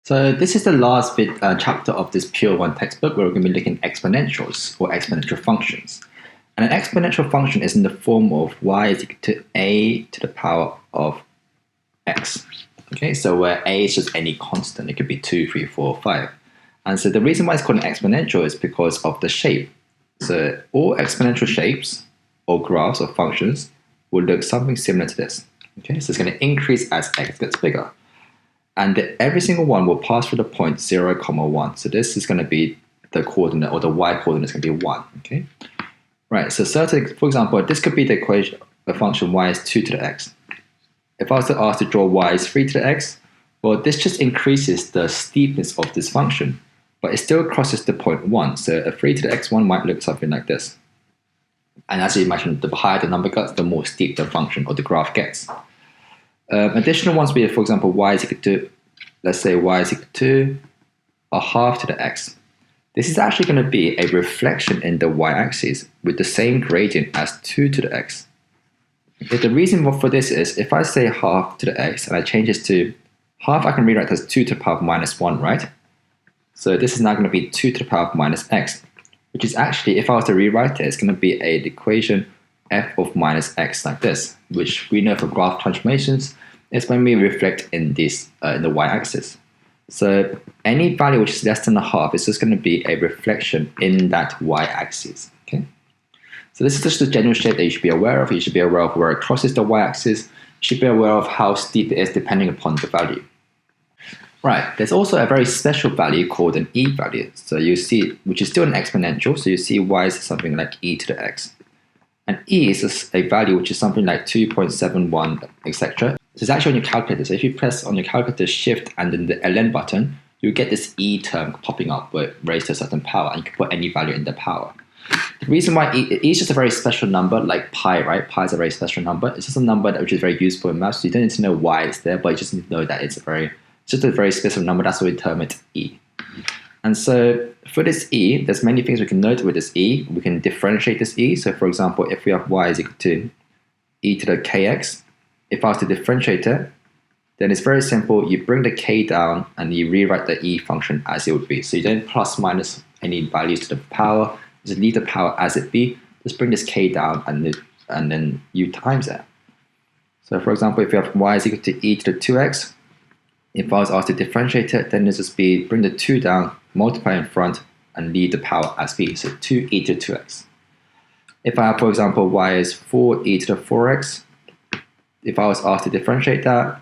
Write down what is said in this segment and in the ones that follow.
So this is the last chapter of this Pure 1 textbook where we're going to be looking at exponentials or exponential functions. And an exponential function is in the form of y is equal to a to the power of x. Okay, so where a is just any constant. It could be 2, 3, 4, 5. And so the reason why it's called an exponential is because of the shape. So all exponential shapes or graphs or functions will look something similar to this. Okay, so it's going to increase as x gets bigger. And every single one will pass through the point 0, 1. So this is going to be the coordinate, or the y coordinate is going to be 1. Okay, right. So for example, this could be the equation, the function y is 2 to the x. If I was to ask to draw y is 3 to the x, well, this just increases the steepness of this function, but it still crosses the point 1. So a 3 to the x1 might look something like this. And as you imagine, the higher the number gets, the more steep the function or the graph gets. Additional ones would be, for example, y is equal to, let's say y is equal to a half to the x. This is actually going to be a reflection in the y-axis with the same gradient as 2 to the x. Okay, the reason for this is, if I say half to the x and I change this to half, I can rewrite as 2 to the power of minus 1, right? So this is now going to be 2 to the power of minus x, which is actually, if I was to rewrite it, it's going to be an equation f of minus x like this, which we know for graph transformations is when we reflect in this in the y-axis. So any value which is less than a half is just going to be a reflection in that y-axis. Okay, so this is just the general shape that you should be aware of. You should be aware of where it crosses the y-axis. You should be aware of how steep it is depending upon the value. Right, there's also a very special value called an e value. So you see, which is still an exponential. So you see y is something like e to the x. And e is a value which is something like 2.71, etc. So it's actually on your calculator. So if you press on your calculator shift and then the ln button, you get this e term popping up where it raised to a certain power, and you can put any value in the power. The reason why e is just a very special number, like pi, right? Pi is a very special number. It's just a number which is very useful in maths. So you don't need to know why it's there, but you just need to know that it's just a very specific number. That's why we term it e. And so for this e, there's many things we can note with this e. We can differentiate this e. So for example, if we have y is equal to e to the kx, if I was to differentiate it, then it's very simple. You bring the k down and you rewrite the e function as it would be. So you don't plus minus any values to the power. Just leave the power as it be. Just bring this k down and then you times it. So for example, if you have y is equal to e to the 2x, if I was asked to differentiate it, then it's just be bring the 2 down, multiply in front, and leave the power as b. So 2e to the 2x. If I have, for example, y is 4e to the 4x, if I was asked to differentiate that,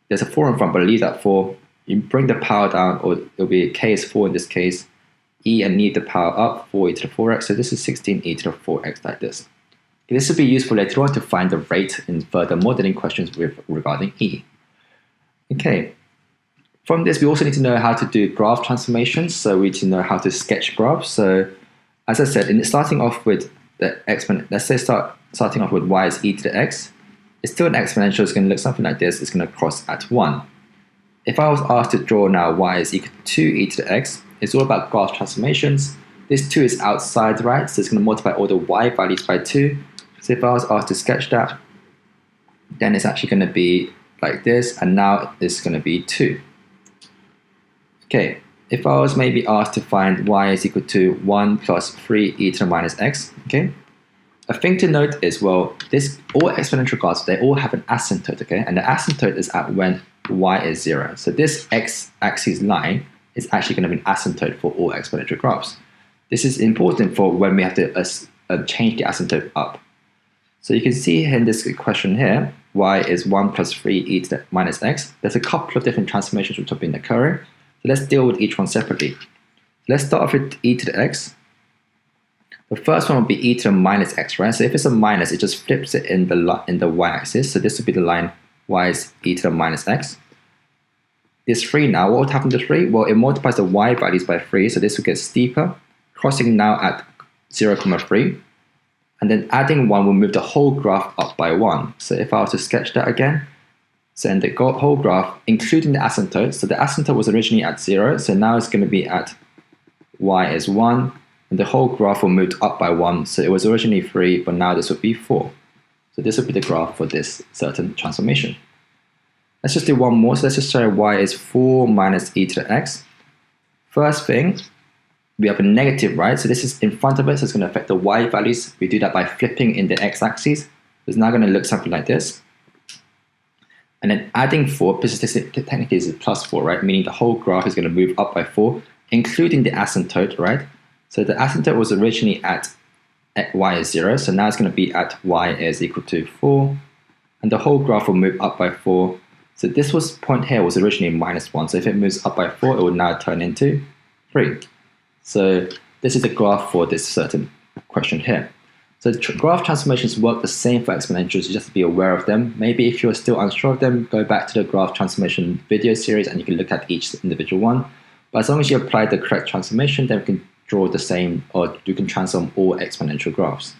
there's a 4 in front, but leave that 4. You bring the power down, or it'll be k is 4 in this case, e and leave the power up, 4e to the 4x. So this is 16e to the 4x like this. This will be useful later on to find the rate in further modeling questions regarding e. Okay. From this, we also need to know how to do graph transformations. So we need to know how to sketch graphs. So as I said, starting off with the exponent, let's say starting off with y is e to the x, it's still an exponential. It's going to look something like this. It's going to cross at 1. If I was asked to draw now y is equal to 2e to the x, it's all about graph transformations. This 2 is outside, right? So it's going to multiply all the y values by 2. So if I was asked to sketch that, then it's actually going to be like this, and now it's going to be 2. Okay, if I was maybe asked to find y is equal to 1 plus 3e to the minus x, okay? A thing to note is, well, all exponential graphs, they all have an asymptote, okay? And the asymptote is at when y is 0. So this x-axis line is actually going to be an asymptote for all exponential graphs. This is important for when we have to change the asymptote up. So you can see in this question here, y is 1 plus 3e to the minus x. There's a couple of different transformations which have been occurring. So let's deal with each one separately. Let's start off with e to the x. The first one will be e to the minus x, right? So if it's a minus, it just flips it in the y-axis. So this would be the line y is e to the minus x. This 3 now, what would happen to 3? Well, it multiplies the y values by 3, so this will get steeper, crossing now at 0, 3. And then adding 1 will move the whole graph up by 1. So if I was to sketch that again, so in the whole graph, including the asymptote, so the asymptote was originally at 0, so now it's going to be at y is 1, and the whole graph will move up by 1, so it was originally 3, but now this would be 4. So this would be the graph for this certain transformation. Let's just do one more. So let's just show y is 4 minus e to the x. First thing, we have a negative, right? So this is in front of us, so it's going to affect the y values. We do that by flipping in the x-axis. It's now going to look something like this. And then adding 4, because technically is plus 4, right? Meaning the whole graph is going to move up by 4, including the asymptote, right? So the asymptote was originally at y is 0, so now it's going to be at y is equal to 4. And the whole graph will move up by 4. So this point here was originally minus 1. So if it moves up by 4, it will now turn into 3. So this is the graph for this certain question here. So graph transformations work the same for exponentials. You just have to be aware of them. Maybe if you're still unsure of them, go back to the graph transformation video series and you can look at each individual one. But as long as you apply the correct transformation, then we can draw the same, or you can transform all exponential graphs.